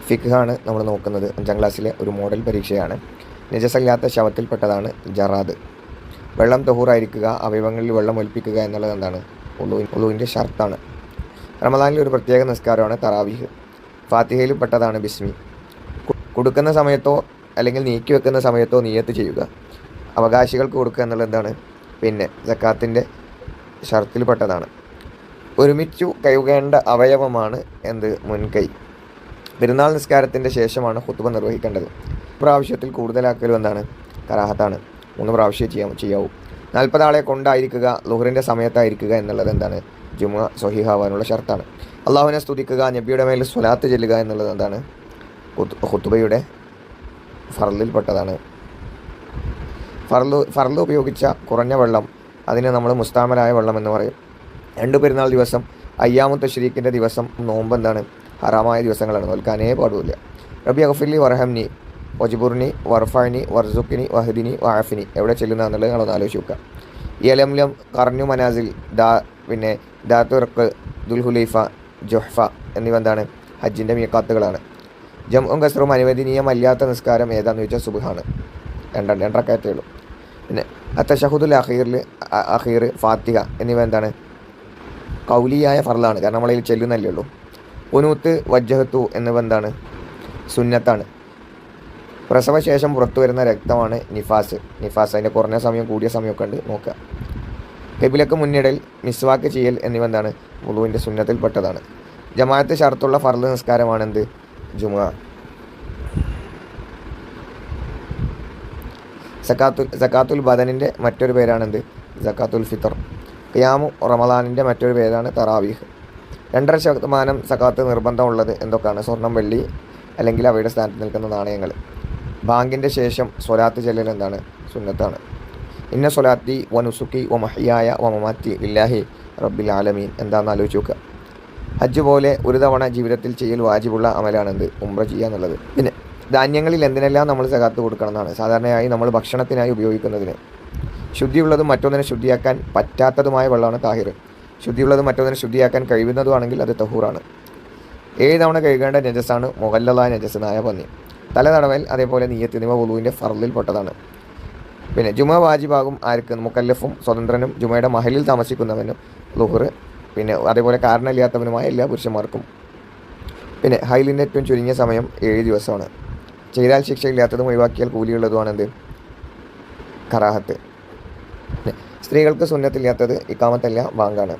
ഫിഖാണ് നമ്മൾ നോക്കുന്നത്. 5ാം ക്ലാസ്സിലെ ഒരു മോഡൽ പരീക്ഷയാണ്. നജസല്ലാത്ത ശവത്തിൽപ്പെട്ടതാണ് ജറാദ്. വെള്ളം തഹൂറായിരിക്കുക, അവയവങ്ങളിൽ വെള്ളം ഒലിപ്പിക്കുക എന്നുള്ളത് എന്താണ്? ഉളുവിൻ്റെ ഷർത്താണ്. റമദാനിൽ ഒരു പ്രത്യേക നിസ്കാരമാണ് തറാവീഹ്. ഫാത്തിഹയിൽ പെട്ടതാണ് ബിസ്മി. കൊടുക്കുന്ന സമയത്തോ അല്ലെങ്കിൽ നീക്കി വെക്കുന്ന സമയത്തോ നിയ്യത്ത് ചെയ്യുക. അവകാശികൾക്ക് കൊടുക്കുക എന്നുള്ളത് എന്താണ്? പിന്നെ സക്കാത്തിൻ്റെ ഷർത്തിൽപ്പെട്ടതാണ്. ഒരുമിച്ചു കഴുകേണ്ട അവയവമാണ് മുൻകൈ. പെരുന്നാൾ നിസ്കാരത്തിൻ്റെ ശേഷമാണ് ഖുത്ബ നിർവഹിക്കേണ്ടത്. പ്രാവശ്യത്തിൽ കൂടുതലാക്കലും എന്താണ്? കറാഹത്താണ്. 3 പ്രാവശ്യം ചെയ്യാവൂ. 40 ആളെ കൊണ്ടായിരിക്കുക, ളുഹറിൻ്റെ സമയത്തായിരിക്കുക എന്നുള്ളത് എന്താണ്? ജുമുഅ സ്വഹീഹാവാനുള്ള ഷർത്താണ്. അള്ളാഹുവിനെ സ്തുതിക്കുക, നബിയുടെ മേൽ സ്വലാത്ത് ചെല്ലുക എന്നുള്ളത് എന്താണ്? ഖുത്ബയുടെ ഫർളിൽപ്പെട്ടതാണ്. ഫർള് ഉപയോഗിച്ച കുറഞ്ഞ വെള്ളം അതിന് നമ്മൾ മുസ്താമലായ വെള്ളം എന്ന് പറയും. 2 പെരുന്നാൾ ദിവസം, അയ്യാമു തശ്രീഖിൻ്റെ ദിവസം നോമ്പ് എന്താണ്? ഹറാമായ ദിവസങ്ങളാണ്, നോൽക്കാനേ പാടില്ല. റബ്ബി അഗ്ഫിർലി വർഹംനി വജ്ബുർനി വർഫഅനി വർസുഖ്നി വഹ്ദിനി വഅഫിനി എവിടെ ചെല്ലുന്ന എന്നുള്ളത് നിങ്ങളൊന്ന് ആലോചിച്ച് നോക്കുക. യലംലം, കർനു മനാസിൽ, പിന്നെ ദാത്തുറക്ക്, ദുൽഹുലൈഫ, ജുഹ്ഫ എന്നിവ എന്താണ്? ഹജ്ജിൻ്റെ മീഖാത്തുകളാണ്. ജംഉം കസ്റും അനുവദനീയമല്ലാത്ത നിസ്കാരം ഏതാണെന്ന് ചോദിച്ചാൽ സുബ്ഹാണ്. 2 റക്അത്തേ ഉള്ളൂ. പിന്നെ അത്തശഹുദുൽ അഖീർ, ഫാത്തിഹ എന്നിവ എന്താണ്? കൗലിയായ ഫർളാണ്, കാരണം നമ്മളതിൽ ചെല്ലുന്നല്ലേ ഉള്ളൂ. ഖുനൂത്ത്, വജ്ജഹത്തു എന്നിവ എന്താണ്? സുന്നത്താണ്. പ്രസവശേഷം പുറത്തു വരുന്ന രക്തമാണ് നിഫാസ്. അതിൻ്റെ കുറഞ്ഞ സമയം കൂടിയ സമയമൊക്കെ ഉണ്ട്, നോക്കുക. ഖിബ്ലക്ക് മുന്നിടൽ, മിസ്വാക്ക് ചെയ്യൽ എന്നിവ എന്താണ്? വുളൂവിൻ്റെ സുന്നത്തിൽപ്പെട്ടതാണ്. ജമാഅത്ത് ഷർത്തുള്ള ഫർള് നിസ്കാരമാണെന്ത്? ജുമുഅ. സക്കാത്തുൽ ബദനിൻ്റെ മറ്റൊരു പേരാണെന്ത്? സക്കാത്തുൽ ഫിത്തർ. ഖിയാമു റമദാനിൻ്റെ മറ്റൊരു പേരാണ് തറാവീഹ്. 2.5% സക്കാത്ത് നിർബന്ധമുള്ളത് എന്തൊക്കെയാണ്? സ്വർണം, വെള്ളി അല്ലെങ്കിൽ അവയുടെ സ്ഥാനത്ത് നിൽക്കുന്ന നാണയങ്ങൾ. ബാങ്കിൻ്റെ ശേഷം സ്വലാത്ത് ചെല്ലൽ എന്താണ്? സുന്നത്താണ്. ഇന്ന സ്വലാത്തി വനുസുക്കി വമഹിയായ വമമാറ്റി ലില്ലാഹി റബ്ബിൽ ആലമീൻ എന്താണെന്ന് ആലോചിച്ച് നോക്കുക. ഹജ്ജ് പോലെ ഒരു തവണ ജീവിതത്തിൽ ചെയ്യൽ വാജിബുള്ള അമലാണെന്ത്? ഉംറ ചെയ്യുക എന്നുള്ളത്. പിന്നെ ധാന്യങ്ങളിൽ എന്തിനെല്ലാം നമ്മൾ സകാത്ത് കൊടുക്കണം എന്നാണ്? സാധാരണയായി നമ്മൾ ഭക്ഷണത്തിനായി ഉപയോഗിക്കുന്നതിന് ശുദ്ധിയുള്ളതും മറ്റൊന്നിനെ ശുദ്ധിയാക്കാൻ പറ്റാത്തതുമായ വെള്ളമാണ് താഹിർ. ശുദ്ധിയുള്ളതും മറ്റൊന്നിനെ ശുദ്ധിയാക്കാൻ കഴിയുന്നതുമാണെങ്കിൽ അത് തഹൂറാണ്. 7 തവണ കഴുകേണ്ട നജസാണ് മുഗല്ലലായ നജസ്സായ പന്നി. തല തടവൽ, അതേപോലെ നിയ്യത്ത് എന്നിവ വുളൂവിൻ്റെ ഫർളിൽപ്പെട്ടതാണ്. പിന്നെ ജുമ വാജിബാകും ആർക്ക്? മുക്കല്ലഫും സ്വതന്ത്രനും ജുമയുടെ മഹലിൽ താമസിക്കുന്നവനും ളുഹർ, പിന്നെ അതേപോലെ കാരണമില്ലാത്തവനുമായ എല്ലാ പുരുഷന്മാർക്കും. പിന്നെ ഹൈലിൻ്റെ ഏറ്റവും ചുരുങ്ങിയ സമയം 7 ദിവസമാണ്. ചെയ്താൽ ശിക്ഷയില്ലാത്തതും ഒഴിവാക്കിയാൽ കൂലിയുള്ളതുമാണെന്ത്? കറാഹത്ത്. സ്ത്രീകൾക്ക് സുന്നത്തില്ലാത്തത് ഇഖാമത്തല്ല, ബാങ്കാണ്.